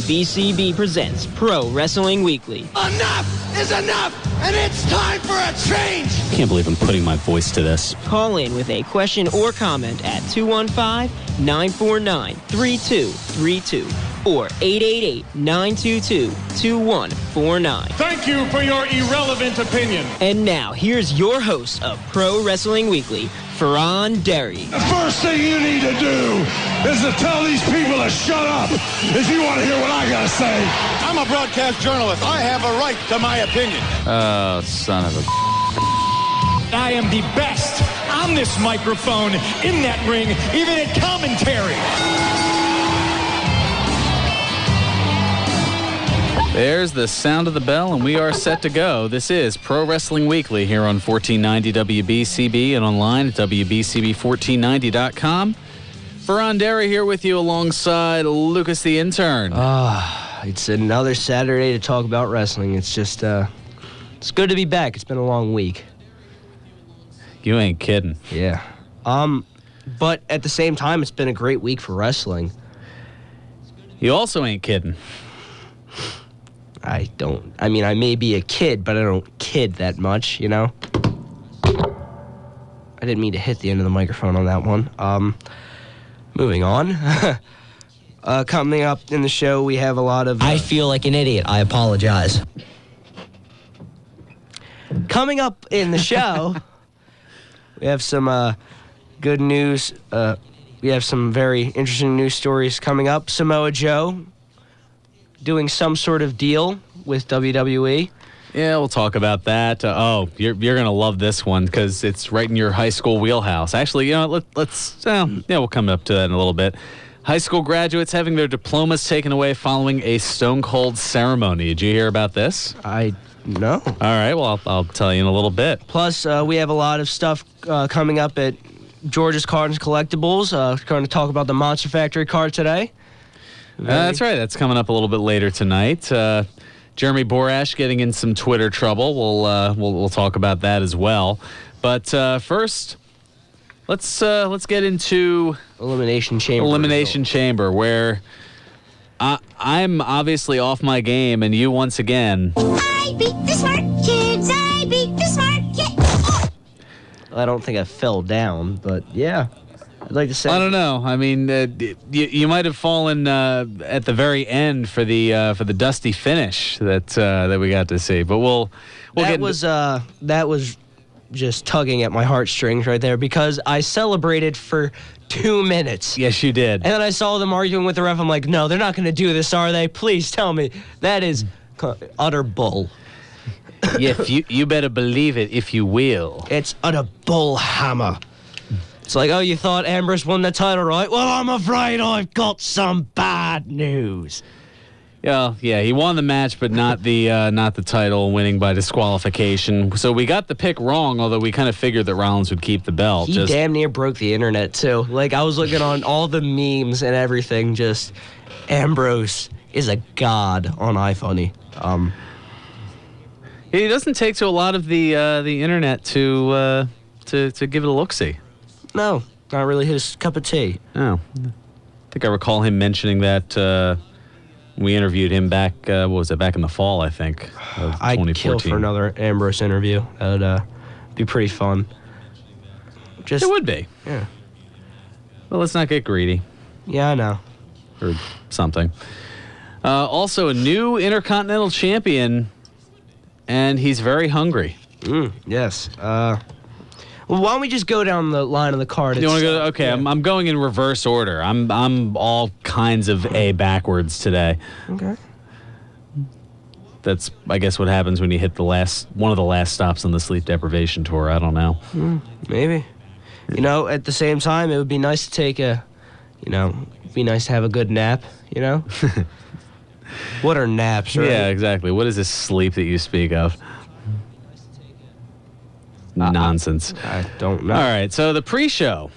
WBCB presents Pro Wrestling Weekly. Enough is enough, and it's time for a change! I can't believe I'm putting my voice to this. Call in with a question or comment at 215-949-3232 or 888-922-2149. Thank you for your irrelevant opinion. And now, here's your host of Pro Wrestling Weekly, Fearon Derry. The first thing you need to do is to tell these people to shut up if you want to hear what I gotta say. I'm a broadcast journalist. I have a right to my opinion. Oh, son of a... I am the best on this microphone, in that ring, even in commentary. There's the sound of the bell, and we are set to go. This is Pro Wrestling Weekly here on 1490 WBCB and online at WBCB1490.com. Fearon Derry here with you alongside Lucas the intern. It's another Saturday to talk about wrestling. It's just, it's good to be back. It's been a long week. You ain't kidding. Yeah. But at the same time, it's been a great week for wrestling. You also ain't kidding. I may be a kid, but I don't kid that much, you know? I didn't mean to hit the end of the microphone on that one. Moving on. Coming up in the show, we have a lot of... I feel like an idiot. I apologize. Coming up in the show, we have some good news. We have some very interesting news stories coming up. Samoa Joe doing some sort of deal with WWE. Yeah, we'll talk about that. You're going to love this one because it's right in your high school wheelhouse. Actually, you know, we'll come up to that in a little bit. High school graduates having their diplomas taken away following a Stone Cold ceremony. Did you hear about this? No. All right, well, I'll tell you in a little bit. Plus, we have a lot of stuff coming up at George's Cards Collectibles. Going to talk about the Monster Factory card today. That's right. That's coming up a little bit later tonight. Jeremy Borash getting in some Twitter trouble. We'll talk about that as well. But first, let's get into Elimination Chamber. Elimination Chamber, where I'm obviously off my game, and you once again. I beat the smart kids. I beat the smart kids. Oh. I don't think I fell down, but yeah. I'd like to say. I don't know. I mean, you might have fallen at the very end for the dusty finish that we got to see. But we'll that was just tugging at my heartstrings right there because I celebrated for 2 minutes. Yes, you did. And then I saw them arguing with the ref. I'm like, no, they're not going to do this, are they? Please tell me. That is utter bull. Yes, you better believe it, if you will. It's utter bull hammer. It's like, oh, you thought Ambrose won the title, right? Well, I'm afraid I've got some bad news. Yeah, he won the match, but not the title, winning by disqualification. So we got the pick wrong, although we kind of figured that Rollins would keep the belt. He damn near broke the internet, too. Like, I was looking on all the memes and everything, just Ambrose is a god on iFunny. He doesn't take to a lot of the internet to give it a look-see. No, not really his cup of tea. Oh. I think I recall him mentioning that we interviewed him back, back in the fall, I think, of 2014. I'd kill for another Ambrose interview. That would be pretty fun. It would be. Yeah. Well, let's not get greedy. Yeah, I know. Or something. Also, a new Intercontinental Champion, and he's very hungry. Yes. Well, why don't we just go down the line of the card? You want to go? Okay, yeah. I'm going in reverse order. I'm all kinds of A backwards today. Okay. That's, I guess, what happens when you hit one of the last stops on the sleep deprivation tour. I don't know. Maybe. You know, at the same time, it would be nice to take it'd be nice to have a good nap, you know? What are naps, right? Yeah, exactly. What is this sleep that you speak of? Nonsense. I don't know. All right, so the pre-show.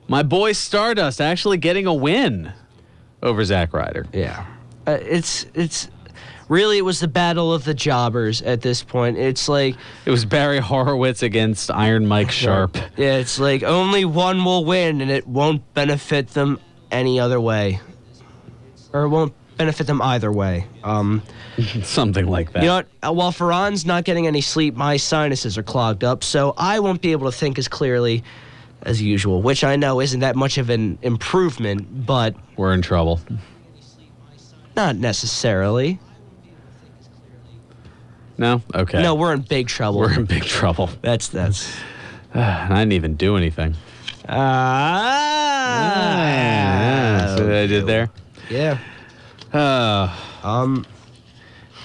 My boy Stardust actually getting a win over Zack Ryder. Yeah. It's really, it was the battle of the jobbers at this point. It's like... It was Barry Horowitz against Iron Mike Sharp. Yeah, it's like only one will win, and it won't benefit them any other way. Or it won't benefit them either way. Something like that. You know what? While Fearon's not getting any sleep, my sinuses are clogged up, so I won't be able to think as clearly as usual, which I know isn't that much of an improvement, but... We're in trouble. Not necessarily. No? Okay. No, we're in big trouble. We're in big trouble. That's... I didn't even do anything. See what I did there? Yeah. How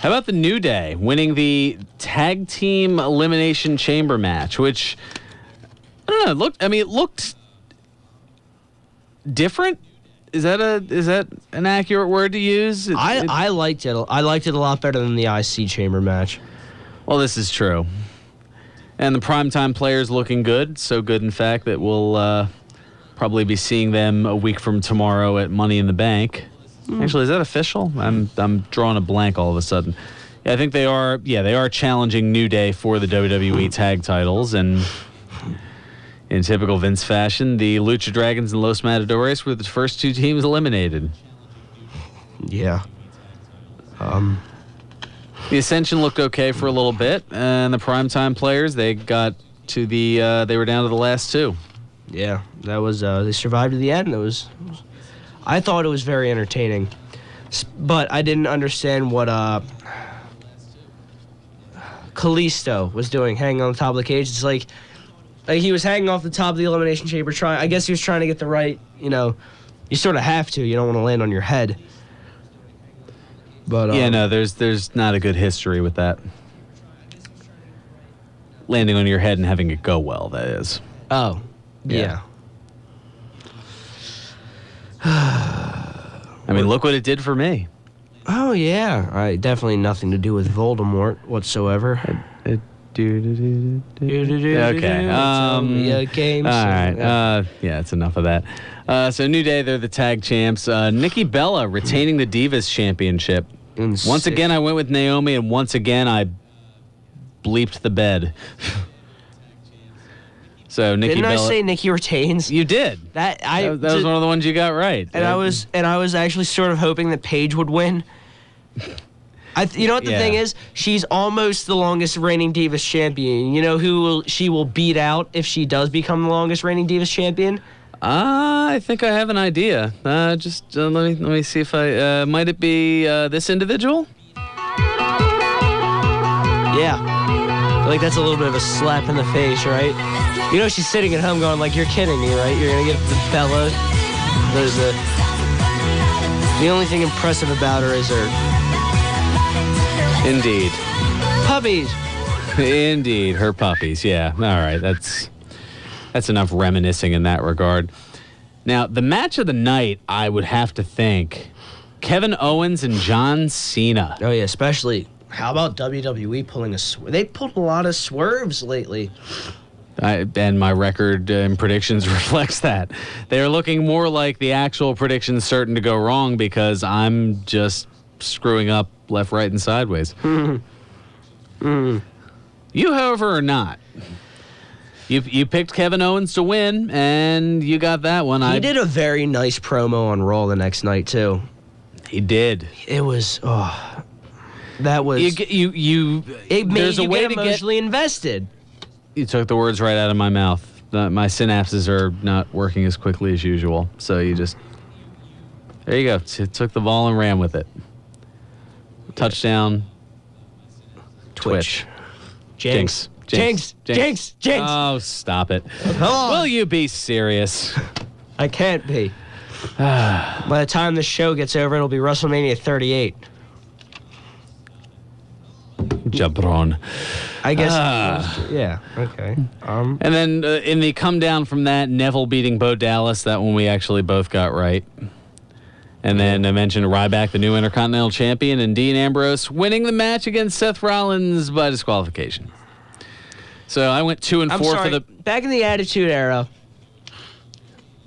about the New Day winning the Tag Team Elimination Chamber match, which... I don't know. It looked different. Is that an accurate word to use? I liked it. I liked it a lot better than the IC Chamber match. Well, this is true. And the primetime players looking good. So good, in fact, that we'll probably be seeing them a week from tomorrow at Money in the Bank. Actually, is that official? I'm drawing a blank all of a sudden. Yeah, I think they are. Yeah, they are challenging New Day for the WWE tag titles, and in typical Vince fashion, the Lucha Dragons and Los Matadores were the first two teams eliminated. Yeah. The Ascension looked okay for a little bit, and the primetime players, they got to they were down to the last two. Yeah, that was, they survived to the end. I thought it was very entertaining, but I didn't understand what, Kalisto was doing, hanging on the top of the cage. It's like he was hanging off the top of the Elimination Chamber I guess he was trying to get the right, you sort of have to. You don't want to land on your head. But yeah, no, there's not a good history with that. Landing on your head and having it go well, that is. Oh, yeah. I mean, look what it did for me. Oh, yeah. Definitely nothing to do with Voldemort whatsoever. Okay. All right. Yeah, it's enough of that. So New Day, they're the tag champs. Nikki Bella retaining the Divas Championship. Once again, I went with Naomi, and once again, I bleeped the bed. So Nikki Didn't Bella, I say Nikki retains? you did. That was one of the ones you got right. And I was actually sort of hoping that Paige would win. You know what the thing is? She's almost the longest reigning Divas champion. You know who she will beat out if she does become the longest reigning Divas champion? I think I have an idea. Let me see if I might it be this individual? Yeah. I feel like that's a little bit of a slap in the face, right? You know she's sitting at home going like, "You're kidding me, right? You're gonna get the Bella." The only thing impressive about her is her Indeed. puppies. Indeed, her puppies. Yeah. All right. That's enough reminiscing in that regard. Now, the match of the night, I would have to think, Kevin Owens and John Cena. Oh yeah, especially. How about WWE pulling they pulled a lot of swerves lately. And my record in predictions reflects that. They're looking more like the actual predictions starting to go wrong because I'm just screwing up left, right, and sideways. You, however, are not. You picked Kevin Owens to win, and you got that one. He did a very nice promo on Raw the next night, too. He did. It was, that was... It made you get emotionally invested. You took the words right out of my mouth. My synapses are not working as quickly as usual. So you just... There you go. Took the ball and ran with it. Touchdown. Twitch. Jinx. Oh, stop it. Will you be serious? I can't be. By the time the show gets over, it'll be WrestleMania 38. Jabron. I guess. Yeah. Okay. And then in the come down from that, Neville beating Bo Dallas. That one we actually both got right. And then I mentioned Ryback, the new Intercontinental Champion, and Dean Ambrose winning the match against Seth Rollins by disqualification. So I went 2 and 4 for the... Back in the Attitude Era,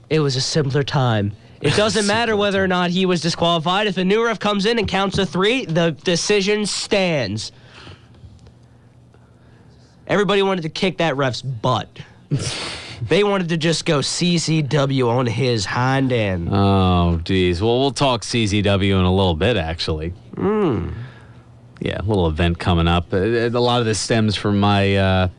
it was a simpler time. It doesn't matter whether or not he was disqualified. If a new ref comes in and counts to 3, the decision stands. Everybody wanted to kick that ref's butt. They wanted to just go CZW on his hind end. Oh, geez. Well, we'll talk CZW in a little bit, actually. Yeah, a little event coming up. A lot of this stems from my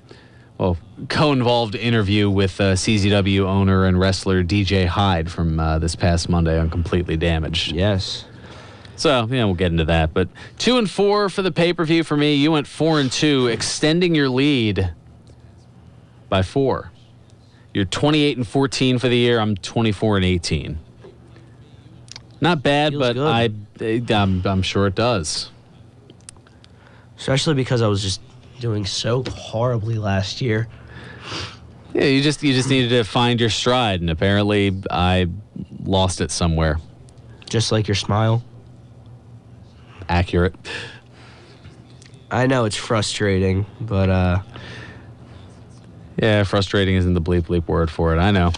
co-involved interview with CZW owner and wrestler DJ Hyde from this past Monday on Completely Damaged. Yes. So, yeah, we'll get into that. But 2-4 for the pay-per-view for me. You went 4-2, extending your lead by 4. You're 28-14 for the year. I'm 24-18. Not bad, Feels but good. I'm sure it does. Especially because I was just doing so horribly last year. Yeah, you just needed to find your stride, and apparently I lost it somewhere. Just like your smile. Accurate. I know it's frustrating, but Yeah, frustrating isn't the bleep word for it. I know.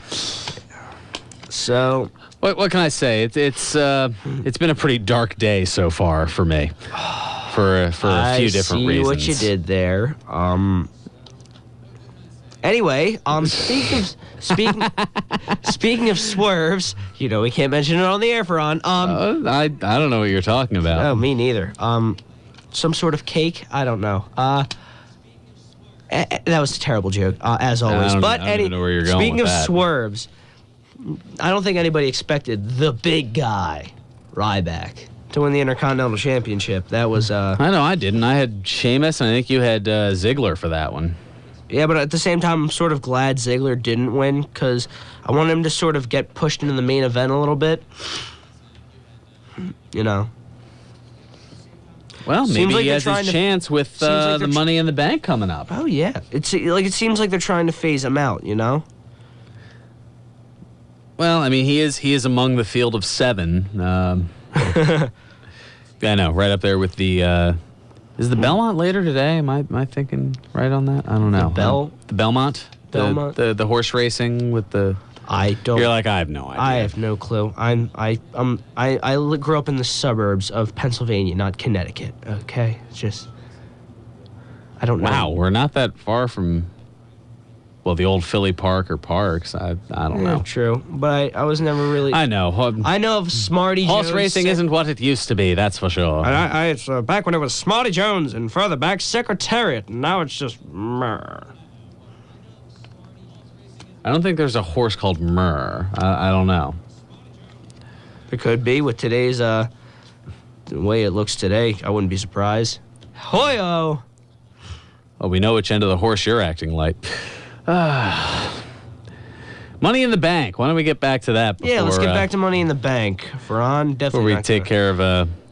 so What can I say? It's been a pretty dark day so far for me, for a few different I see reasons. what you did there. Anyway, speaking of swerves, you know we can't mention it on the air, Fearon. I don't know what you're talking about. Oh, me neither. Some sort of cake. I don't know. That was a terrible joke, as always. I don't even know where you're going speaking with of that. swerves, I don't think anybody expected the big guy, Ryback, to win the Intercontinental Championship. That was I know I didn't. I had Sheamus, and I think you had Ziggler for that one. yeah, but at the same time, I'm sort of glad Ziggler didn't win because I want him to sort of get pushed into the main event a little bit. You know. Well, Seems maybe like he they're has trying his to- chance with seems like the they're Money in the Bank coming up. Oh yeah, it seems like they're trying to phase him out. You know. Well, I mean, he is among the field of 7. I know, right up there with the. Is the Belmont later today? Am I thinking right on that? I don't know. The Belmont. Belmont? The horse racing with the. I don't. You're like, I have no idea. I have no clue. I grew up in the suburbs of Pennsylvania, not Connecticut. Okay, it's just I don't know. Wow, we're not that far from. Well, the old Philly Park or Parks. I don't Yeah, know. true, but I was never really. I know. I know of Smarty Horse Jones. racing isn't what it used to be. That's for sure. It's back when it was Smarty Jones and further back Secretariat, and now it's just. Meh. I don't think there's a horse called Murr. I don't know. It could be with today's the way it looks today. I wouldn't be surprised. Hoyo! Oh, we know which end of the horse you're acting like. Money in the Bank. Why don't we get back to that? Before, Yeah, let's get back to Money in the Bank. Fearon, definitely. before we not take gonna- care of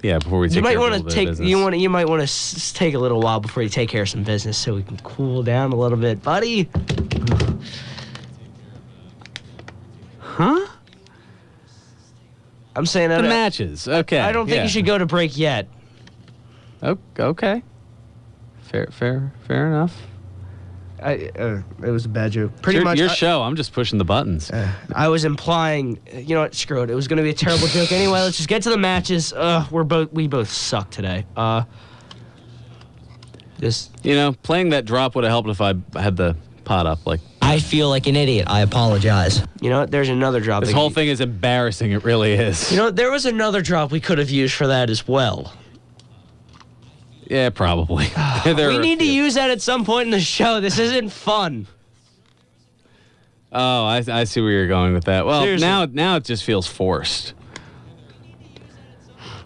before we take You might care of a want little to bit of take business. you might want to take a little while before you take care of some business so we can cool down a little bit, buddy. Huh? I'm saying The that matches. Okay. I don't think yeah. you should go to break yet. Oh, okay. Fair enough. It was a bad joke. Pretty It's much. your show. I'm just pushing the buttons. I was implying. You know what? Screw it. It was going to be a terrible joke anyway. Let's just get to the matches. We both suck today. Playing that drop would have helped if I had the pot up. Like, I feel like an idiot. I apologize. You know what? There's another drop. this whole thing is embarrassing. It really is. You know, there was another drop we could have used for that as well. Yeah, probably. We need to use that at some point in the show. This isn't fun. Oh, I see where you're going with that. Well, Seriously. now it just feels forced.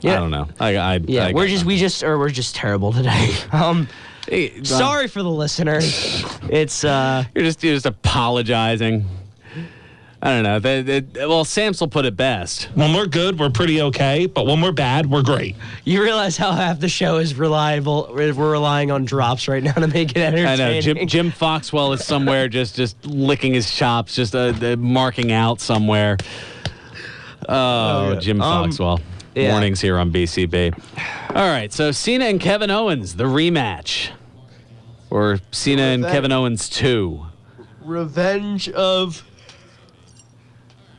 Yeah. I don't know. Yeah, we're just terrible today. Sorry for the listener. It's You're just apologizing. I don't know. Well, Samsel put it best. When we're good, we're pretty okay, but when we're bad, we're great. You realize how half the show is reliable. We're relying on drops right now to make it I entertaining. know. Jim Foxwell is somewhere just licking his chops, just marking out somewhere. Oh, yeah. Jim Foxwell. yeah. Warnings here on BCB. All right, so Cena and Kevin Owens, the rematch. Or Cena and Kevin Owens 2. Revenge of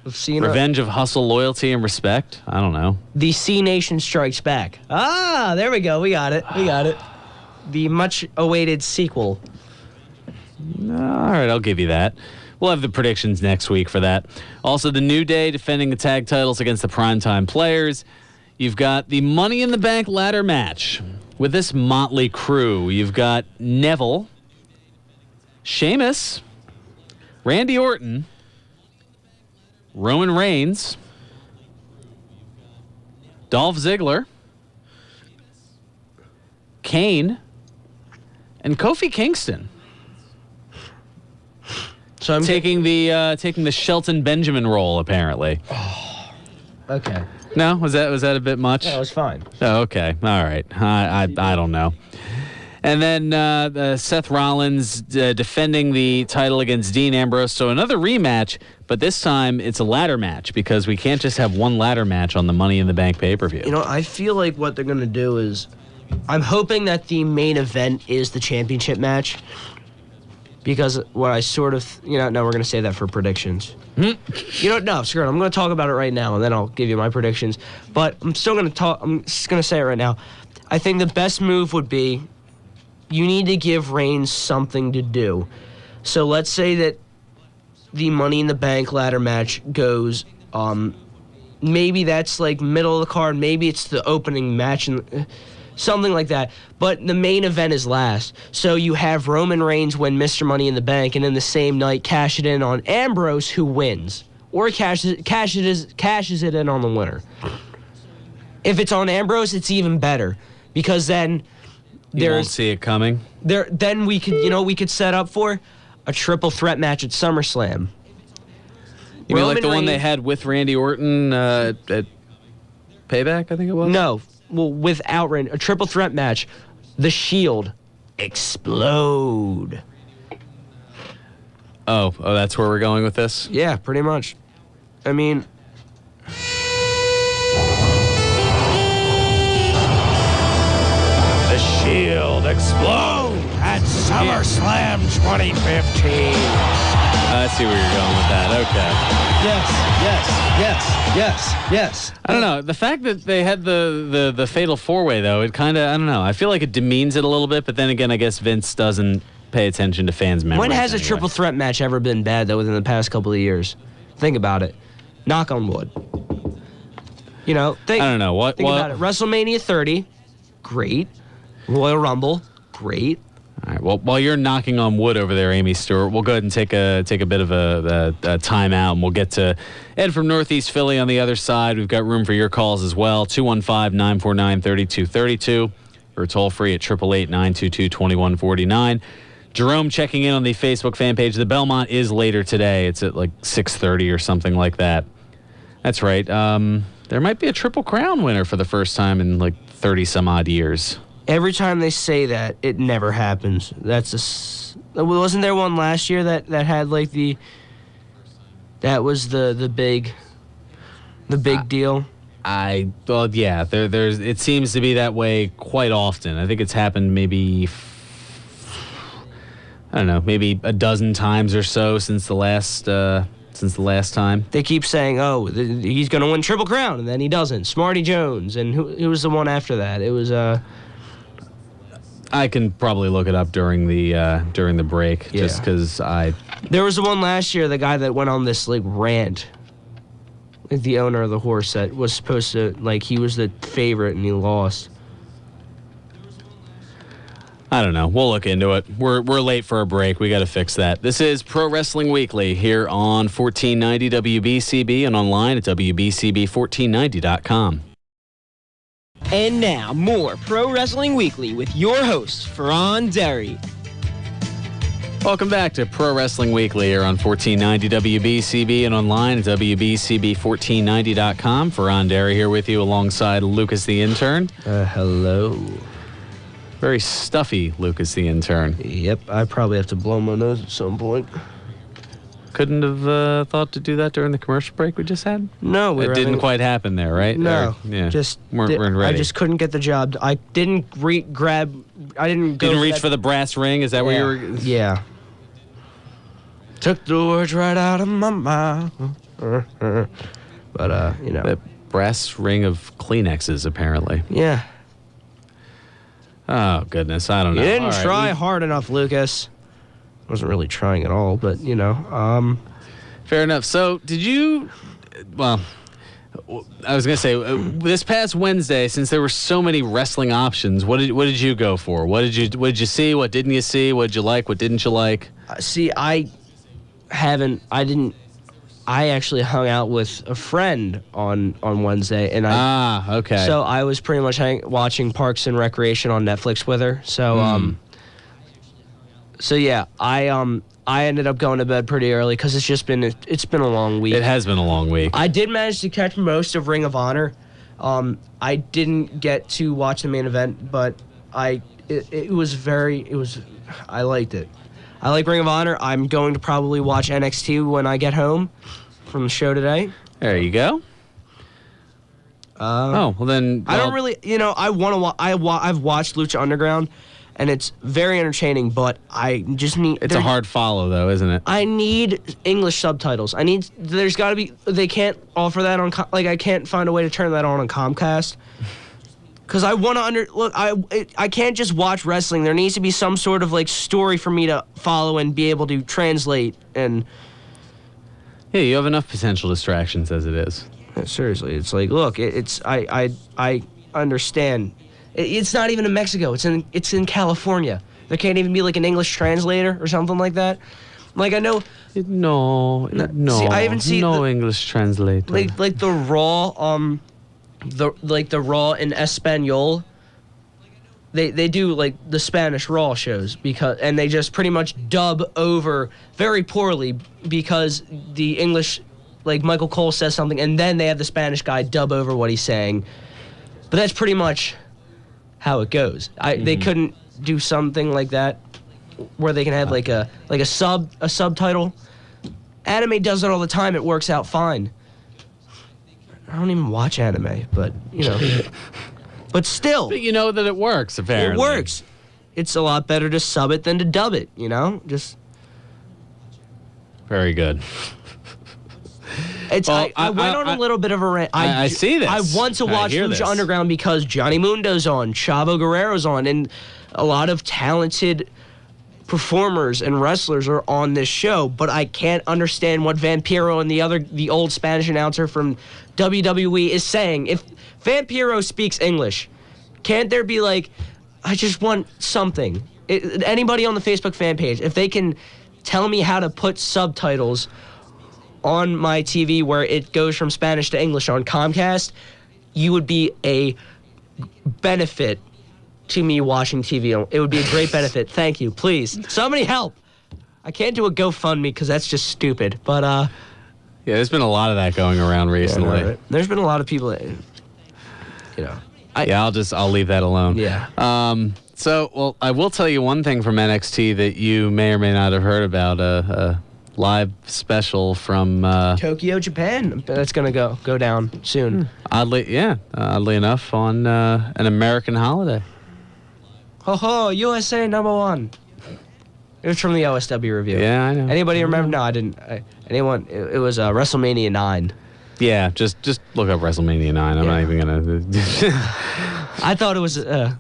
Cena. Revenge of hustle, loyalty, and respect? I don't know. The C Nation Strikes Back. Ah, there we go. We got it. The much-awaited sequel. All right, I'll give you that. we'll have the predictions next week for that. Also, the New Day defending the tag titles against the Primetime Players. You've got the Money in the Bank ladder match with this motley crew. You've got Neville, Sheamus, Randy Orton, Roman Reigns, Dolph Ziggler, Kane, and Kofi Kingston. So I'm taking the Shelton Benjamin role, apparently. Okay. No, was that a bit much? Yeah, it was fine. Oh, okay. All right. I don't know. And then Seth Rollins defending the title against Dean Ambrose. So another rematch, but this time it's a ladder match because we can't just have one ladder match on the Money in the Bank pay-per-view. You know, I feel like what they're going to do is, I'm hoping that the main event is the championship match. Because what I sort of, no, we're going to say that for predictions. No, screw it. I'm going to talk about it right now, and then I'll give you my predictions. But I'm just going to say it right now. I think the best move would be, you need to give Reigns something to do. So let's say that the Money in the Bank ladder match goes, maybe that's like middle of the card, maybe it's the opening match, and something like that. But the main event is last. So you have Roman Reigns win Mr. Money in the Bank, and in the same night cash it in on Ambrose, who wins. Or cashes it in on the winner. If it's on Ambrose, it's even better. Because then you won't see it coming. Then we could set up for a triple threat match at SummerSlam. You mean like the one they had with Randy Orton at Payback, I think it was? No. Well, without Randy, a triple threat match, the Shield explode. Oh, that's where we're going with this? Yeah, pretty much. I mean, The Shield explode at SummerSlam 2015. I see where you're going with that. Okay. Yes. I don't know. The fact that they had the fatal four-way, though, it kind of, I don't know. I feel like it demeans it a little bit, but then again, I guess Vince doesn't pay attention to fans' memories. When has anyway. a triple threat match ever been bad, though, within the past couple of years? Think about it. Knock on wood. I don't know. Think about it. WrestleMania 30, great. Royal Rumble, great. All right. Well, while you're knocking on wood over there, Amy Stewart, we'll go ahead and take a bit of a timeout, and we'll get to Ed from Northeast Philly on the other side. We've got room for your calls as well. 215-949-3232 or toll free at 888-922-2149. Jerome checking in on the Facebook fan page. The Belmont is later today. It's at like 6:30 or something like that. That's right. There might be a Triple Crown winner for the first time in like 30 some odd years. Every time they say that, it never happens. Wasn't there one last year that had like that was the big deal? Yeah. There's it seems to be that way quite often. I think it's happened maybe maybe a dozen times or so since the last time. They keep saying, he's going to win Triple Crown, and then he doesn't. Smarty Jones, and who was the one after that? It was I can probably look it up during the break, just because There was the one last year, the guy that went on this like rant, like the owner of the horse that was supposed to he was the favorite and he lost. I don't know. We'll look into it. We're late for a break. We got to fix that. This is Pro Wrestling Weekly here on 1490 WBCB and online at WBCB1490.com. And now, more Pro Wrestling Weekly with your host, Fearon Derry. Welcome back to Pro Wrestling Weekly here on 1490 WBCB and online at WBCB1490.com. Fearon Derry here with you alongside Lucas the Intern. Hello. Very stuffy Lucas the Intern. Yep, I probably have to blow my nose at some point. Couldn't have thought to do that during the commercial break we just had? No, it didn't quite happen there, right? No, weren't ready. I just couldn't get the job. I didn't grab. I didn't go. Didn't reach for the brass ring. Is that where you were? Yeah. Took the words right out of my mouth. But the brass ring of Kleenexes, apparently. Yeah. Oh goodness, I don't know. You didn't try hard enough, Lucas. wasn't really trying at all, but Fair enough. So, did you? Well, I was gonna say this past Wednesday, since there were so many wrestling options, what did you go for? What did you see? What didn't you see? What did you like? What didn't you like? See, I actually hung out with a friend on Wednesday, and okay. So I was pretty much watching Parks and Recreation on Netflix with her. So so yeah, I ended up going to bed pretty early because it's been a long week. It has been a long week. I did manage to catch most of Ring of Honor. I didn't get to watch the main event, but I liked it. I like Ring of Honor. I'm going to probably watch NXT when I get home from the show today. There you go. Well then. I don't really, I want to. I've watched Lucha Underground, and it's very entertaining. But I just need. It's a hard follow, though, isn't it? I need English subtitles. There's got to be. They can't offer that on. I can't find a way to turn that on Comcast. Because I want to I can't just watch wrestling. There needs to be some sort of story for me to follow and be able to translate. And yeah, you have enough potential distractions as it is. Seriously, it's look, I understand. It's not even in Mexico. It's in California. There can't even be an English translator or something like that. I know. No. See, I haven't seen English translator. Like the Raw. The Raw in Espanol, they do the Spanish Raw shows and they just pretty much dub over very poorly because the English, Michael Cole says something and then they have the Spanish guy dub over what he's saying. But that's pretty much how it goes. They couldn't do something like that where they can have a subtitle. Anime does it all the time. It works out fine. I don't even watch anime, but but still. But you know that it works, apparently. It works. It's a lot better to sub it than to dub it, just. Very good. I went on a little bit of a rant. I see this. I want to watch Lucha Underground because Johnny Mundo's on, Chavo Guerrero's on, and a lot of talented performers and wrestlers are on this show, but I can't understand what Vampiro and the old Spanish announcer from WWE is saying. If Vampiro speaks English, can't there be I just want something. Anybody on the Facebook fan page, if they can tell me how to put subtitles on my TV where it goes from Spanish to English on Comcast, you would be a benefit to me watching TV. It would be a great benefit. Thank you. Please. Somebody help. I can't do a GoFundMe because that's just stupid. But, yeah, there's been a lot of that going around recently. Right. There's been a lot of people that, I'll leave that alone. Yeah. So, I will tell you one thing from NXT that you may or may not have heard about, a live special from Tokyo, Japan. That's going to go down soon. Oddly enough, on an American holiday. Ho ho, USA #1. It was from the OSW review. Yeah, I know. Anybody remember? No, I didn't. Anyone? It was WrestleMania 9. Yeah, just look up WrestleMania 9. I'm not even gonna. I thought it was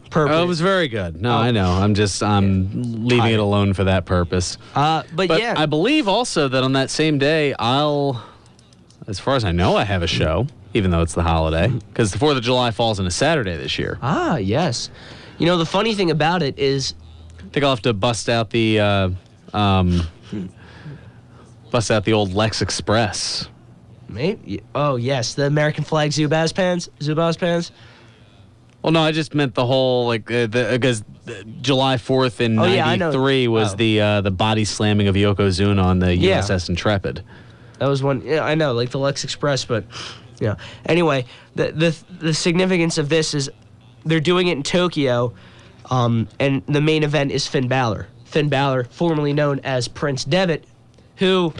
purple. Oh, it was very good. No, I know. I'm leaving it alone for that purpose. But yeah, I believe also that on that same day, as far as I know, I have a show, even though it's the holiday, because the 4th of July falls on a Saturday this year. Ah, yes. The funny thing about it is, I think I'll have to bust out the old Lex Express. Maybe. Oh yes, the American flag Zubaz pants. Well, no, I just meant the whole because July 4th in '93 was the body slamming of Yokozuna on the USS Intrepid. That was one. Yeah, I know, the Lex Express, but Anyway, the significance of this is they're doing it in Tokyo, and the main event is Finn Balor. Finn Balor, formerly known as Prince Devitt, who,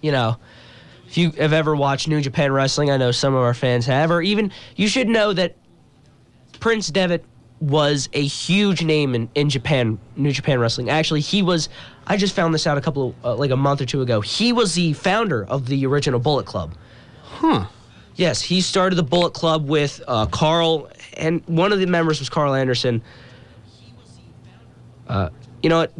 if you have ever watched New Japan Wrestling, I know some of our fans have, or even you should know that Prince Devitt was a huge name in Japan, New Japan Wrestling. Actually, I just found this out a month or two ago. He was the founder of the original Bullet Club. Huh. Yes, he started the Bullet Club with Carl, and one of the members was Carl Anderson. You know what?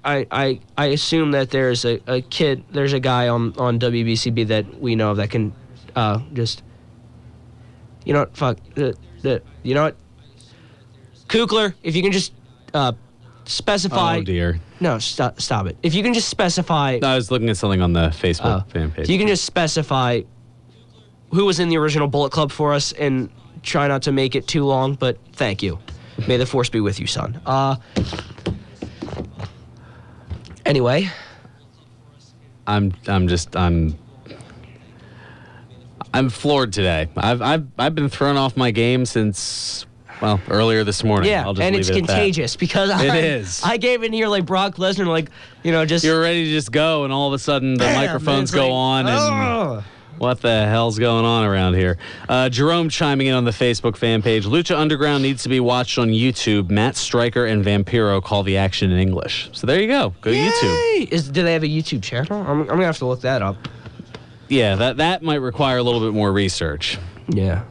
I assume that there's a kid, there's a guy on WBCB that we know of that can just, you know what? Fuck. You know what? Kukler, if you can just specify. Oh, dear. No, stop it. If you can just specify. No, I was looking at something on the Facebook fan page. If you can just specify who was in the original Bullet Club for us and try not to make it too long, but thank you. May the force be with you, son. Anyway. I'm floored today. I've been thrown off my game since, well, earlier this morning. Yeah, and it's contagious because I gave in here like Brock Lesnar, like, you know, just. You're ready to just go, and all of a sudden the microphones go on, and what the hell's going on around here? Jerome chiming in on the Facebook fan page. Lucha Underground needs to be watched on YouTube. Matt Stryker and Vampiro call the action in English. So there you go. Go Yay! YouTube. Do they have a YouTube channel? I'm gonna have to look that up. Yeah, that might require a little bit more research. Yeah.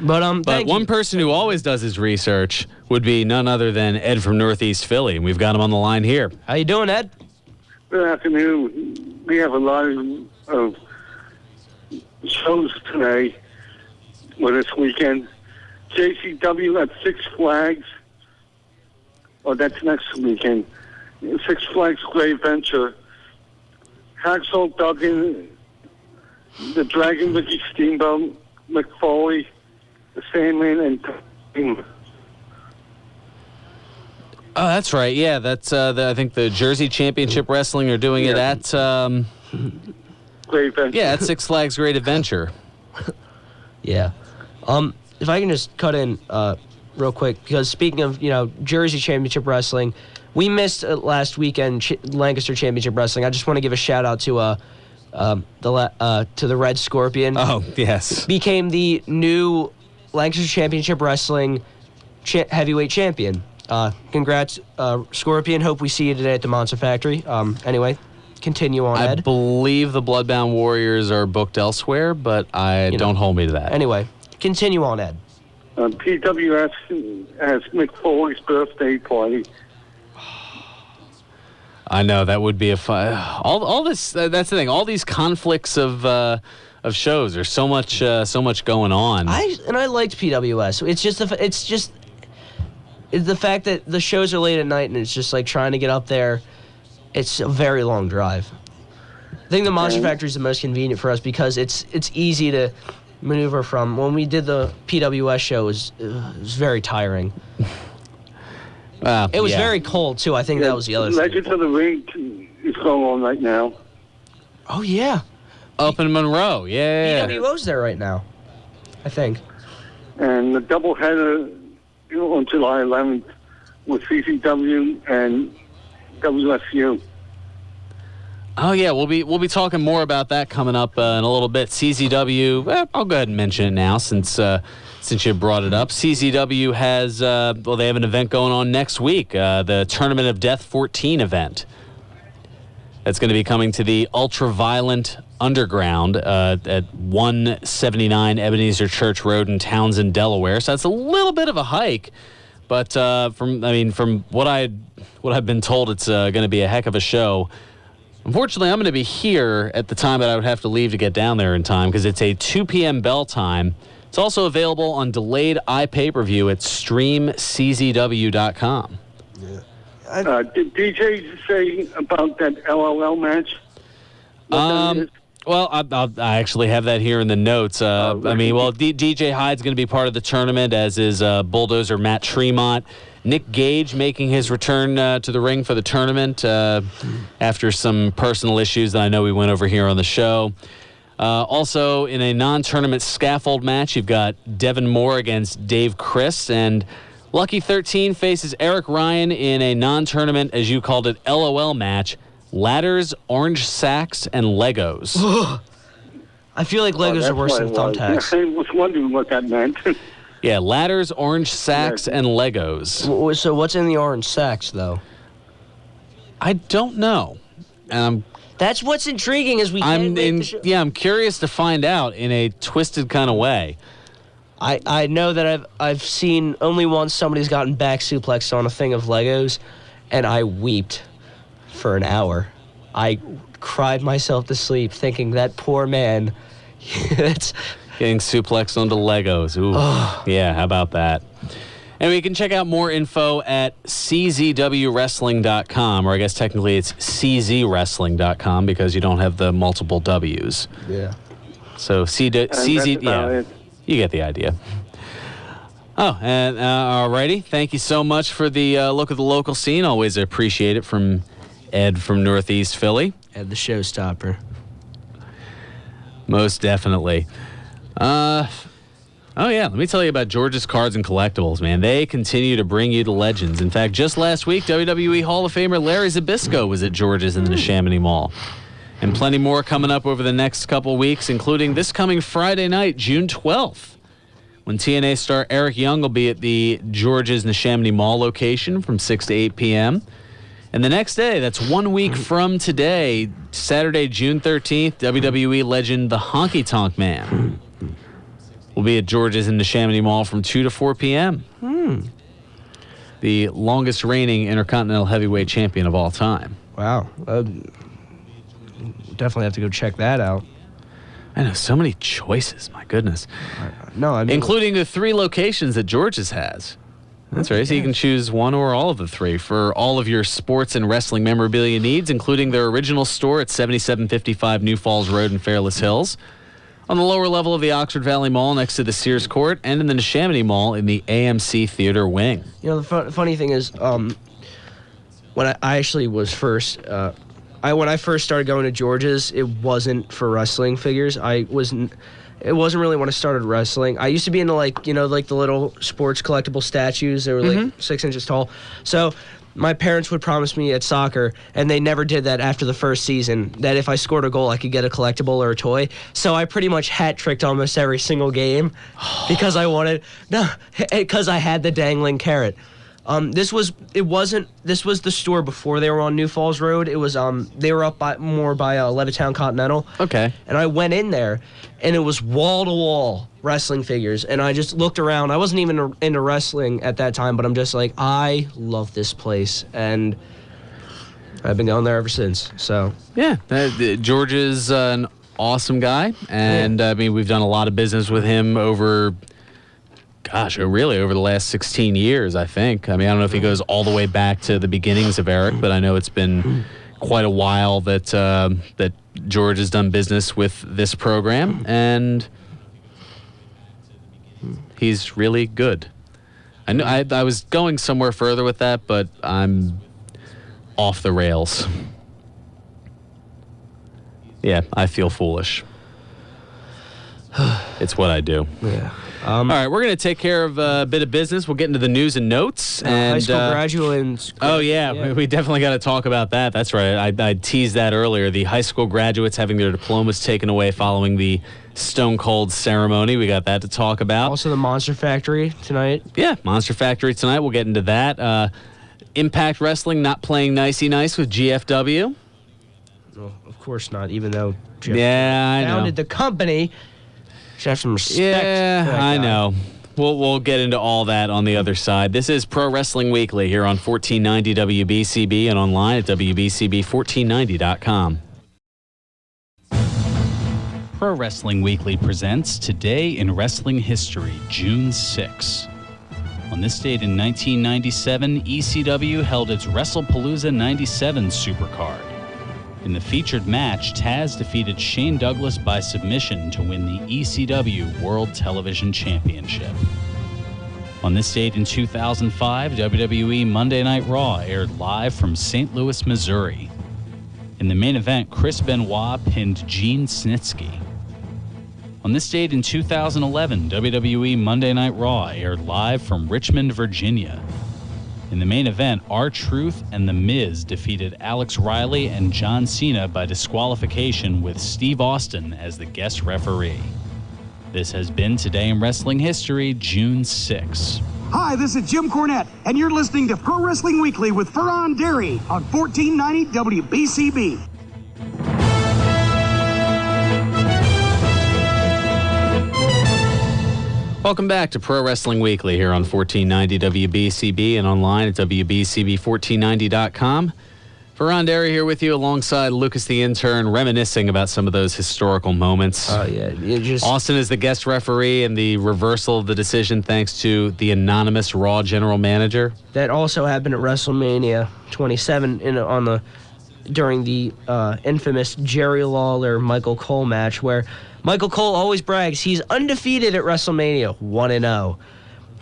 But one person who always does his research would be none other than Ed from Northeast Philly, and we've got him on the line here. How you doing, Ed? Good afternoon. We have a lot of shows today, or this weekend. JCW at Six Flags. Oh, that's next weekend. Six Flags Great Adventure. Hacksaw Duggan, the Dragon Ricky Steamboat, McFoley, the Sandman, and Team. Oh, that's right. Yeah, that's I think the Jersey Championship Wrestling are doing it at Great Adventure. at Six Flags Great Adventure. Yeah. If I can just cut in real quick, because speaking of, you know, Jersey Championship Wrestling, we missed last weekend Lancaster Championship Wrestling. I just want to give a shout out to the Red Scorpion. Oh, yes. Became the new Lancaster Championship Wrestling heavyweight champion. Congrats, Scorpion. Hope we see you today at the Monster Factory. Anyway, continue on, Ed. I believe the Bloodbound Warriors are booked elsewhere, but don't hold me to that. Anyway, continue on, Ed. PWS has McFoley's birthday party. I know that would be a fun. All this. That's the thing. All these conflicts of shows. There's so much going on. I liked PWS. It's just the fact that the shows are late at night and it's just like trying to get up there. It's a very long drive. I think the Monster Factory is the most convenient for us because it's easy to maneuver from. When we did the PWS show, it was very tiring. It was very cold too. I think that was the other thing. Legends of the Ring is going on right now. Oh yeah. Up in Monroe, yeah. PWO's there right now, I think. And the doubleheader on July 11th with CCW and WSU. Oh yeah, we'll be talking more about that coming up in a little bit. CZW, I'll go ahead and mention it now since you brought it up. CZW has they have an event going on next week, the Tournament of Death 14 event. That's going to be coming to the Ultraviolent Underground at 179 Ebenezer Church Road in Townsend, Delaware. So that's a little bit of a hike, but from what I've been told, it's going to be a heck of a show. Unfortunately, I'm going to be here at the time that I would have to leave to get down there in time because it's a 2 p.m. bell time. It's also available on delayed iPay-per-view at streamczw.com. Did DJ say about that LOL match? Well, I actually have that here in the notes. DJ Hyde's going to be part of the tournament, as is Bulldozer Matt Tremont. Nick Gage making his return to the ring for the tournament after some personal issues that I know we went over here on the show. Also, in a non-tournament scaffold match, you've got Devin Moore against Dave Chris, and Lucky 13 faces Eric Ryan in a non-tournament, as you called it, LOL match. Ladders, orange sacks, and Legos. I feel like Legos are worse than thumbtacks. I was wondering what that meant. Yeah, ladders, orange sacks, and Legos. So what's in the orange sacks, though? I don't know. That's what's intriguing as we can't make the show. Yeah, I'm curious to find out in a twisted kind of way. I know that I've seen only once somebody's gotten back suplexed on a thing of Legos, and I wept for an hour. I cried myself to sleep thinking that poor man, it's... Getting suplexed onto Legos. Ooh. Yeah, how about that? And we can check out more info at czwwrestling.com, or I guess technically it's czwrestling.com because you don't have the multiple W's. Yeah. So CZ, yeah, you get the idea. Oh, and alrighty. Thank you so much for the look at the local scene. Always appreciate it from Ed from Northeast Philly. Ed the showstopper. Most definitely. Oh, yeah. Let me tell you about George's Cards and Collectibles, man. They continue to bring you the legends. In fact, just last week, WWE Hall of Famer Larry Zbyszko was at George's in the Neshaminy Mall. And plenty more coming up over the next couple weeks, including this coming Friday night, June 12th, when TNA star Eric Young will be at the George's Neshaminy Mall location from 6 to 8 p.m. And the next day, that's 1 week from today, Saturday, June 13th, WWE legend The Honky Tonk Man will be at George's in the Neshaminy Mall from 2 to 4 p.m. The longest reigning Intercontinental Heavyweight Champion of all time. Wow. Definitely have to go check that out. I know, so many choices, my goodness. No, I mean... Including the 3 locations that George's has. That's right, so you can choose one or all of the 3 for all of your sports and wrestling memorabilia needs, including their original store at 7755 New Falls Road in Fairless Hills, on the lower level of the Oxford Valley Mall next to the Sears Court, and in the Neshaminy Mall in the AMC Theater Wing. You know, the funny thing is, when I actually was first... when I first started going to George's, it wasn't for wrestling figures. It wasn't really when I started wrestling. I used to be into like the little sports collectible statues. They were like 6 inches tall. So my parents would promise me at soccer, and they never did that after the first season, that if I scored a goal, I could get a collectible or a toy. So I pretty much hat-tricked almost every single game because because I had the dangling carrot. This was the store before they were on New Falls Road. It was they were up more by Levittown Continental. Okay. And I went in there, and it was wall to wall wrestling figures. And I just looked around. I wasn't even into wrestling at that time, but I'm just like, I love this place, and I've been going there ever since. So yeah, George is an awesome guy, and I mean we've done a lot of business with him over. Gosh, really over the last 16 years, I think. I mean, I don't know if he goes all the way back to the beginnings of Eric, but I know it's been quite a while that that George has done business with this program, and he's really good. I know I was going somewhere further with that, but I'm off the rails. Yeah, I feel foolish. It's what I do. yeah. All right, we're going to take care of a bit of business. We'll get into the news and notes. And high school graduates. Oh, yeah, we definitely got to talk about that. That's right. I teased that earlier. The high school graduates having their diplomas taken away following the Stone Cold ceremony. We got that to talk about. Also the Monster Factory tonight. Yeah, Monster Factory tonight. We'll get into that. Impact Wrestling not playing nicey nice with GFW. No, of course not, even though Jeff I know. founded the company. Should have some respect. Yeah, for that I guy. know. We'll get into all that on the other side. This is Pro Wrestling Weekly here on 1490 WBCB and online at WBCB1490.com. Pro Wrestling Weekly presents Today in Wrestling History, June 6. On this date in 1997, ECW held its WrestlePalooza 97 Supercard. In the featured match, Taz defeated Shane Douglas by submission to win the ECW World Television Championship. On this date in 2005, WWE Monday Night Raw aired live from St. Louis, Missouri. In the main event, Chris Benoit pinned Gene Snitsky. On this date in 2011, WWE Monday Night Raw aired live from Richmond, Virginia. In the main event, R-Truth and The Miz defeated Alex Riley and John Cena by disqualification with Steve Austin as the guest referee. This has been Today in Wrestling History, June 6. Hi, this is Jim Cornette, and you're listening to Pro Wrestling Weekly with Fearon Derry on 1490 WBCB. Welcome back to Pro Wrestling Weekly here on 1490 WBCB and online at WBCB1490.com. Fearon Derry here with you alongside Lucas the intern, reminiscing about some of those historical moments. Oh, yeah. Austin is the guest referee and the reversal of the decision thanks to the anonymous Raw general manager. That also happened at WrestleMania 27 during the infamous Jerry Lawler-Michael Cole match, where Michael Cole always brags he's undefeated at WrestleMania, 1-0.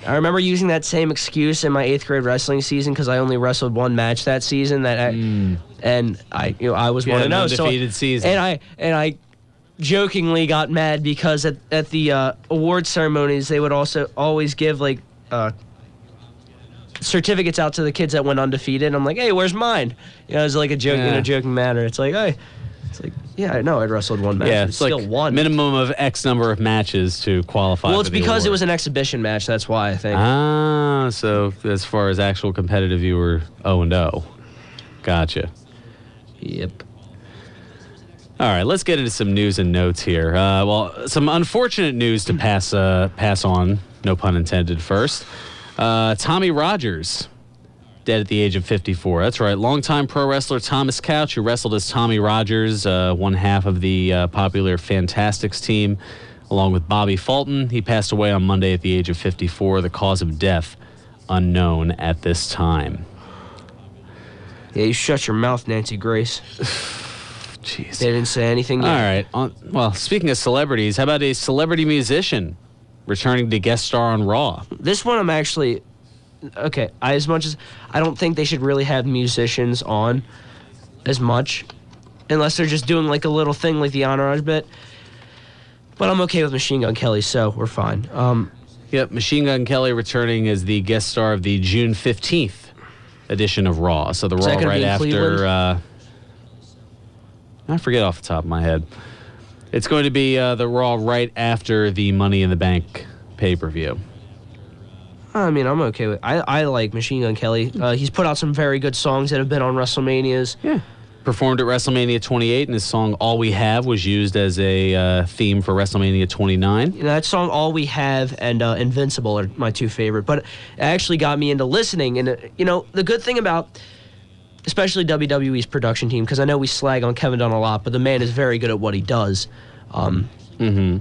I remember using that same excuse in my 8th grade wrestling season because I only wrestled one match that season. And I was 1-0. Undefeated season. And I jokingly got mad because at the award ceremonies they would also always give like certificates out to the kids that went undefeated. I'm like, hey, where's mine? You know, it was like a joke in a joking manner. It's like, hey. It's like, yeah, I know I'd wrestled one match. Yeah, it's still like won. Minimum of X number of matches to qualify. Well, it's for the because award. it was an exhibition match. That's why I think. Ah, so as far as actual competitive, you were 0-0. Gotcha. Yep. All right, let's get into some news and notes here. Some unfortunate news to pass on, no pun intended first. Tommy Rogers, dead at the age of 54. That's right. Longtime pro wrestler Thomas Couch, who wrestled as Tommy Rogers, one half of the popular Fantastics team, along with Bobby Fulton. He passed away on Monday at the age of 54. The cause of death unknown at this time. Yeah, you shut your mouth, Nancy Grace. Jeez. They didn't say anything yet. All right. Well, speaking of celebrities, how about a celebrity musician returning to guest star on Raw? This one I'm actually... Okay, as much as I don't think they should really have musicians on as much, unless they're just doing like a little thing like the Entourage bit. But I'm okay with Machine Gun Kelly, so we're fine. Yep, Machine Gun Kelly returning as the guest star of the June 15th edition of Raw. So the Raw right after... I forget off the top of my head. It's going to be the Raw right after the Money in the Bank pay-per-view. I mean, I'm okay with. I like Machine Gun Kelly. He's put out some very good songs that have been on WrestleManias. Yeah. Performed at WrestleMania 28, and his song "All We Have" was used as a theme for WrestleMania 29. You know, that song "All We Have" and "Invincible" are my two favorite. But it actually got me into listening. And you know, the good thing about, especially WWE's production team, because I know we slag on Kevin Dunn a lot, but the man is very good at what he does. You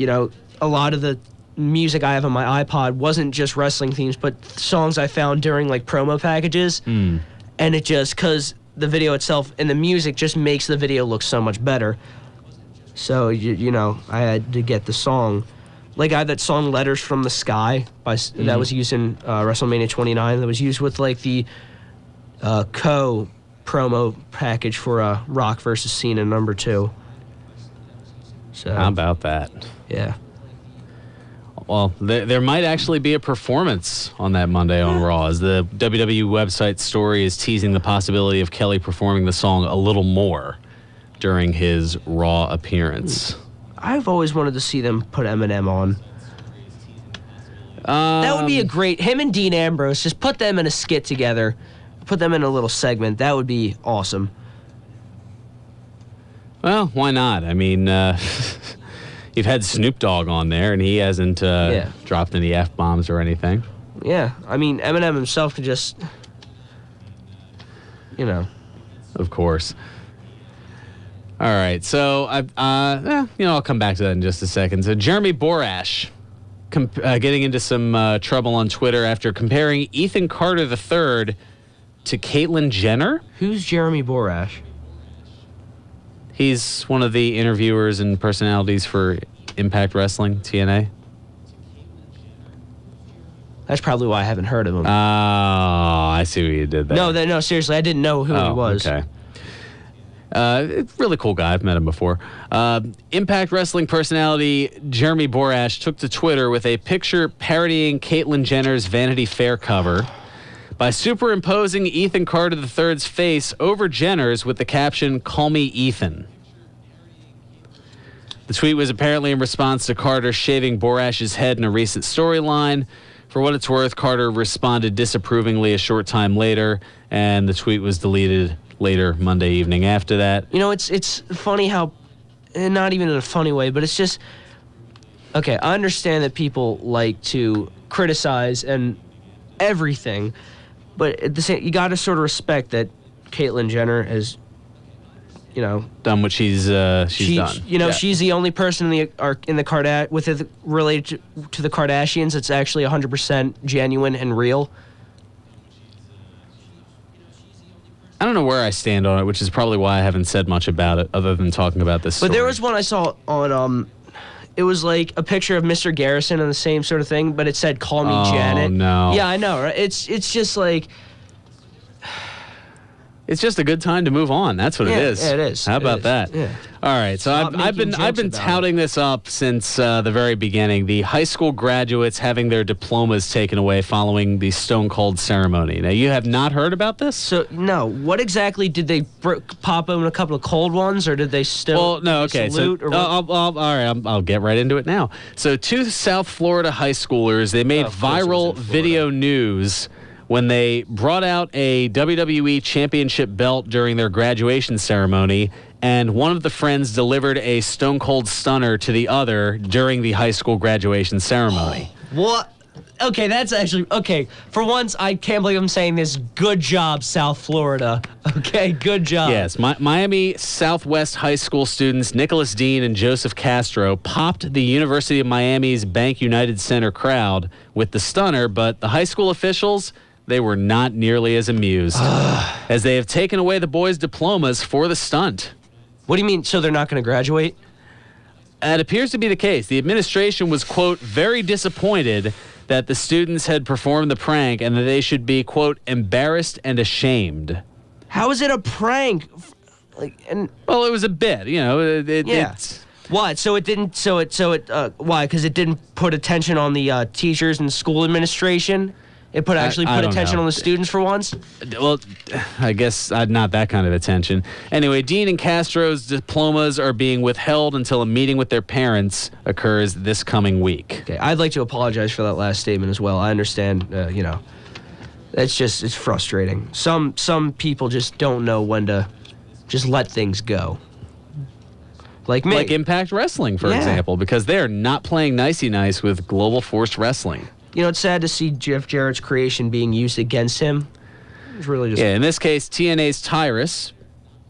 know, a lot of the music I have on my iPod wasn't just wrestling themes, but songs I found during like promo packages. And it just, because the video itself and the music just makes the video look so much better. So, you know, I had to get the song. Like I had that song Letters from the Sky that was used in WrestleMania 29, that was used with like the promo package for Rock versus Cena #2. So how about that? Yeah. Well, there might actually be a performance on that Monday on Raw, as the WWE website story is teasing the possibility of Kelly performing the song a little more during his Raw appearance. I've always wanted to see them put Eminem on. That would be a great... Him and Dean Ambrose, just put them in a skit together. Put them in a little segment. That would be awesome. Well, why not? I mean... You've had Snoop Dogg on there, and he hasn't dropped any F-bombs or anything. Yeah, I mean, Eminem himself could just, you know. Of course. All right, so I'll come back to that in just a second. So Jeremy Borash getting into some trouble on Twitter after comparing Ethan Carter III to Caitlyn Jenner. Who's Jeremy Borash? He's one of the interviewers and personalities for Impact Wrestling, TNA. That's probably why I haven't heard of him. Oh, I see what you did there. No, seriously, I didn't know who he was. Okay. Really cool guy. I've met him before. Impact Wrestling personality Jeremy Borash took to Twitter with a picture parodying Caitlyn Jenner's Vanity Fair cover by superimposing Ethan Carter III's face over Jenner's with the caption, "Call me Ethan." The tweet was apparently in response to Carter shaving Borash's head in a recent storyline. For what it's worth, Carter responded disapprovingly a short time later, and the tweet was deleted later Monday evening after that. You know, it's funny how, and not even in a funny way, but it's just, Okay, I understand that people like to criticize and everything, but at the same, you got to sort of respect that Caitlyn Jenner has, done what she's done. She's the only person in the related to the Kardashians that's actually 100% genuine and real. I don't know where I stand on it, which is probably why I haven't said much about it other than talking about this story. But there was one I saw on, it was like a picture of Mr. Garrison and the same sort of thing, but it said, "Call me Janet." Oh, no. Yeah, I know, right? It's just like... It's just a good time to move on. That's what it is. Yeah, it is. How about that? Yeah. All right. So I've been touting this up since the very beginning. The high school graduates having their diplomas taken away following the Stone Cold ceremony. Now, you have not heard about this? So no. What exactly did they pop open a couple of cold ones, or did they still? Well, no. Okay. So all right. I'll get right into it now. So 2 South Florida high schoolers, they made viral video news when they brought out a WWE Championship belt during their graduation ceremony, and one of the friends delivered a Stone Cold Stunner to the other during the high school graduation ceremony. What? Okay, that's actually... Okay, for once, I can't believe I'm saying this. Good job, South Florida. Okay, good job. Yes, Miami Southwest High School students Nicholas Dean and Joseph Castro popped the University of Miami's Bank United Center crowd with the stunner, but the high school officials... they were not nearly as amused, as they have taken away the boys' diplomas for the stunt. What do you mean, so they're not going to graduate? It appears to be the case. The administration was, quote, very disappointed that the students had performed the prank and that they should be, quote, embarrassed and ashamed. How is it a prank? Well, it was a bit, It's... What? So it didn't. Why? Because it didn't put attention on the teachers and school administration. It put attention on the students for once? Well, I guess not that kind of attention. Anyway, Dean and Castro's diplomas are being withheld until a meeting with their parents occurs this coming week. Okay, I'd like to apologize for that last statement as well. I understand, it's frustrating. Some people just don't know when to just let things go. Like me. Like Impact Wrestling, for example, because they're not playing nicey-nice with Global Force Wrestling. It's sad to see Jeff Jarrett's creation being used against him. It's really just... Yeah, in this case, TNA's Tyrus,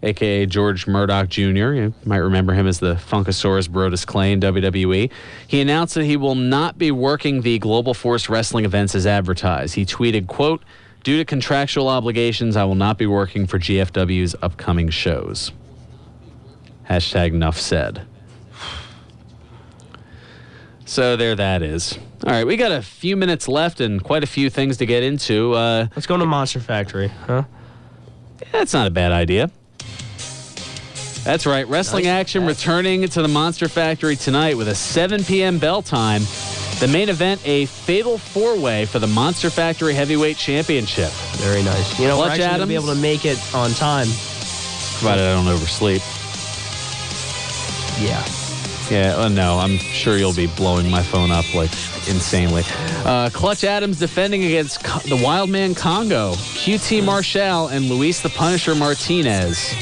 a.k.a. George Murdoch Jr., you might remember him as the Funkasaurus Brodus Clay in WWE, he announced that he will not be working the Global Force Wrestling events as advertised. He tweeted, quote, "Due to contractual obligations, I will not be working for GFW's upcoming shows." Hashtag enough said. So there that is. All right, we got a few minutes left and quite a few things to get into. Let's go to Monster Factory, huh? That's not a bad idea. That's right. Wrestling action returning to the Monster Factory tonight with a 7 p.m. bell time. The main event, a fatal 4-way for the Monster Factory Heavyweight Championship. Very nice. We're actually going to be able to make it on time. Provided I don't oversleep. Yeah. Yeah, no, I'm sure you'll be blowing my phone up like insanely. Clutch Adams defending against the Wildman Congo, QT Marshall, and Luis the Punisher Martinez.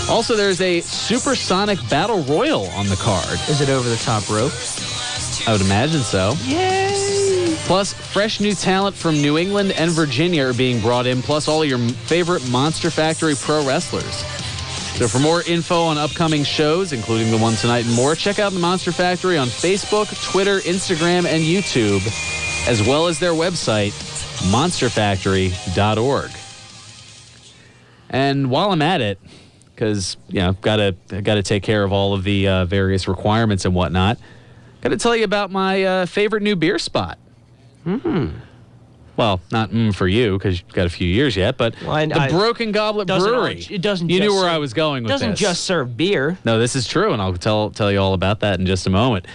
Also, there's a Supersonic Battle Royal on the card. Is it over the top rope? I would imagine so. Yay! Plus, fresh new talent from New England and Virginia are being brought in, plus all your favorite Monster Factory pro wrestlers. So for more info on upcoming shows, including the one tonight and more, check out the Monster Factory on Facebook, Twitter, Instagram, and YouTube, as well as their website, monsterfactory.org. And while I'm at it, because got to take care of all of the various requirements and whatnot, got to tell you about my favorite new beer spot. Well, not for you, because you've got a few years yet, but the Broken Goblet Brewery. It doesn't. You knew where I was going with this. It doesn't just serve beer. No, this is true, and I'll tell you all about that in just a moment.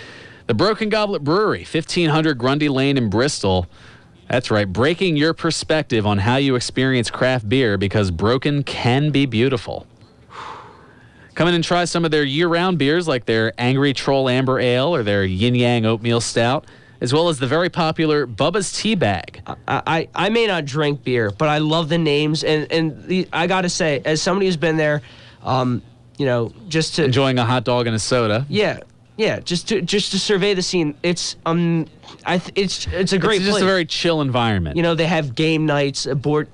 The Broken Goblet Brewery, 1500 Grundy Lane in Bristol. That's right, breaking your perspective on how you experience craft beer, because broken can be beautiful. Come in and try some of their year-round beers, like their Angry Troll Amber Ale or their Yin Yang Oatmeal Stout, as well as the very popular Bubba's Tea Bag. I may not drink beer, but I love the names, and I got to say, as somebody who's been there, just to... Enjoying a hot dog and a soda. Yeah. Yeah, just to survey the scene. It's a great It's just place. a very chill environment. You know, they have game nights, board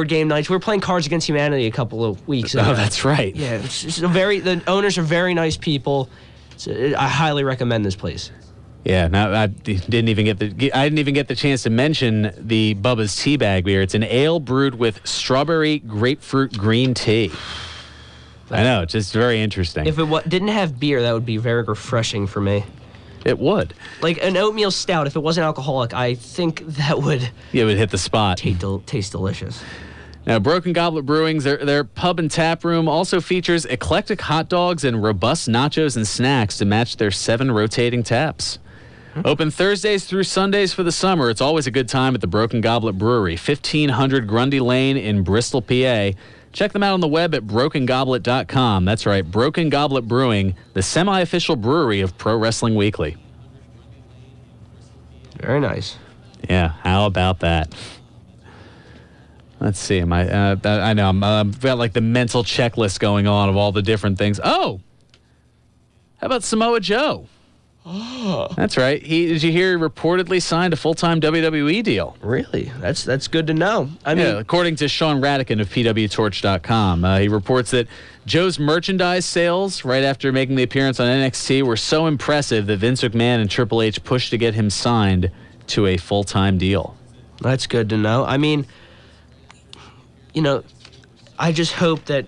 game nights. We were playing Cards Against Humanity a couple of weeks ago. Oh, that's right. Yeah, it's just the owners are very nice people. So I highly recommend this place. Yeah, now I didn't even get the chance to mention the Bubba's Teabag beer. It's an ale brewed with strawberry grapefruit green tea. I know, it's just very interesting. If it didn't have beer, that would be very refreshing for me. It would. Like an oatmeal stout, if it wasn't alcoholic, I think that would... Yeah, it would hit the spot. Taste delicious. Now, Broken Goblet Brewing's their pub and tap room also features eclectic hot dogs and robust nachos and snacks to match their 7 rotating taps. Open Thursdays through Sundays for the summer. It's always a good time at the Broken Goblet Brewery, 1500 Grundy Lane in Bristol, PA. Check them out on the web at brokengoblet.com. That's right, Broken Goblet Brewing, the semi-official brewery of Pro Wrestling Weekly. Very nice. Yeah, how about that? Let's see. I know I've got like the mental checklist going on of all the different things. Oh, how about Samoa Joe? Oh, that's right. Did you hear he reportedly signed a full-time WWE deal? Really? That's good to know. I mean, according to Sean Radican of PWTorch.com, he reports that Joe's merchandise sales right after making the appearance on NXT were so impressive that Vince McMahon and Triple H pushed to get him signed to a full-time deal. That's good to know. I mean, I just hope that,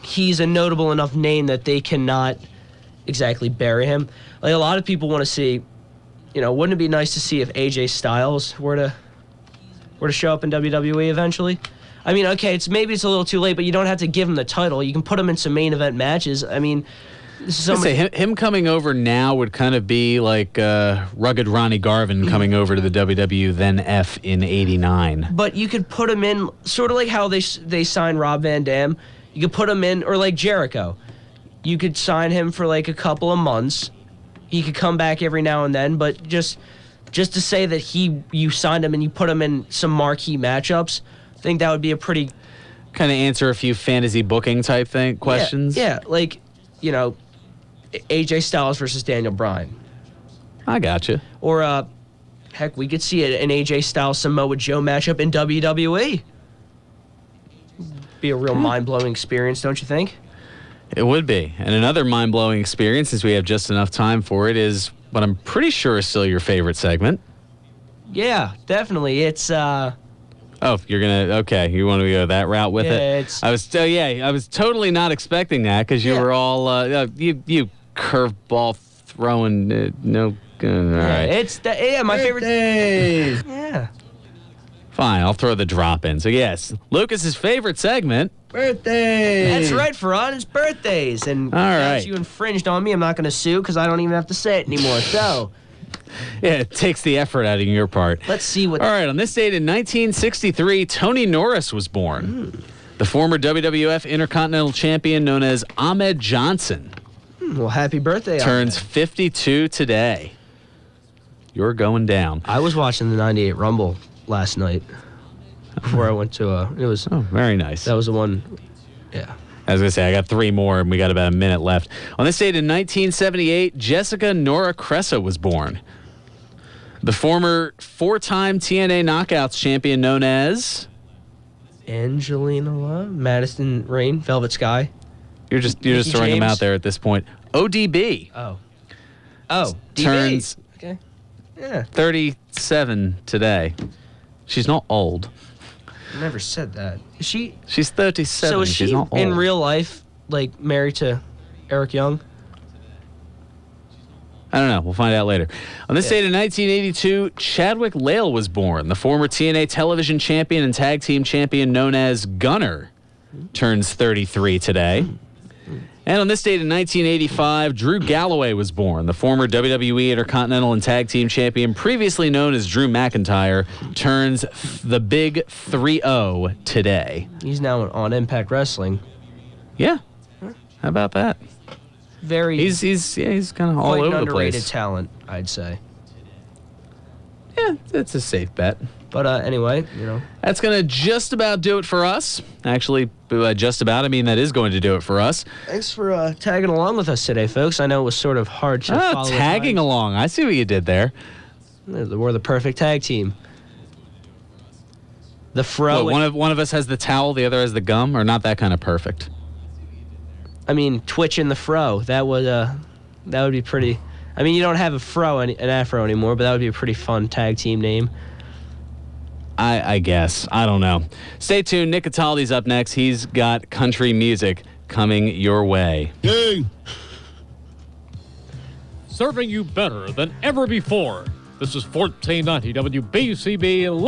he's a notable enough name that they cannot exactly bury him. Like, a lot of people want to see, wouldn't it be nice to see if AJ Styles were to show up in WWE eventually? I mean, okay, maybe it's a little too late, but you don't have to give him the title. You can put him in some main event matches. I mean, this is him coming over now would kind of be like rugged Ronnie Garvin coming over to the WWE, then F in '89. But you could put him in sort of like how they signed Rob Van Dam. You could put him in, or like Jericho. You could sign him for like a couple of months. He could come back every now and then, but just to say that you signed him and you put him in some marquee matchups, I think that would be a pretty kind of answer a few fantasy booking type questions. Yeah, like AJ Styles versus Daniel Bryan. I gotcha. Or heck, we could see an AJ Styles Samoa Joe matchup in WWE. Be a real mind-blowing experience, don't you think? It would be. And another mind-blowing experience, since we have just enough time for it, is what I'm pretty sure is still your favorite segment. Yeah, definitely. It's Oh, you're gonna you want to go that route with it? I was totally not expecting that because you were all you curveball throwing all right. It's my favorite. Yeah. Fine, I'll throw the drop in. So yes, Lucas's favorite segment. Birthdays. That's right, Fearon. It's birthdays, and all right. Since you infringed on me, I'm not going to sue because I don't even have to say it anymore. So. Yeah, it takes the effort out of your part. Let's see what... All right, on this date in 1963, Tony Norris was born. The former WWF Intercontinental Champion known as Ahmed Johnson. Well, happy birthday, turns Ahmed. 52 today. You're going down. I was watching the 98 Rumble last night before I went to... it was... Oh, very nice. That was the one... Yeah. I was going to say, I got 3 more, and we got about a minute left. On this date in 1978, Jessica Nora Cressa was born. The former 4-time TNA Knockouts champion known as... Angelina Love? Madison Rain? Velvet Sky? You're just throwing them out there at this point. ODB. Oh, turns DB. Okay. Yeah. 37 today. She's not old. I never said that. Is she? She's 37. So is She's she not old. in real life like married to Eric Young? I don't know. We'll find out later. On this date in 1982, Chadwick Lale was born. The former TNA television champion and tag team champion known as Gunner turns 33 today. And on this date in 1985, Drew Galloway was born. The former WWE Intercontinental and Tag Team Champion, previously known as Drew McIntyre, turns the big 3-0 today. He's now on Impact Wrestling. Yeah. How about that? He's kind of all over the place. Underrated talent, I'd say. Yeah, it's a safe bet. But anyway, That's going to just about do it for us. Actually, just about. I mean, that is going to do it for us. Thanks for tagging along with us today, folks. I know it was sort of hard to follow. Tagging along. I see what you did there. We're the perfect tag team. The Fro. One of us has the towel, the other has the gum, or not that kind of perfect? I mean, Twitch and the Fro. That would be pretty. I mean, you don't have an afro anymore, but that would be a pretty fun tag team name. I guess. I don't know. Stay tuned. Nick Cataldi's up next. He's got country music coming your way. Hey. Serving you better than ever before. This is 1490 WBCB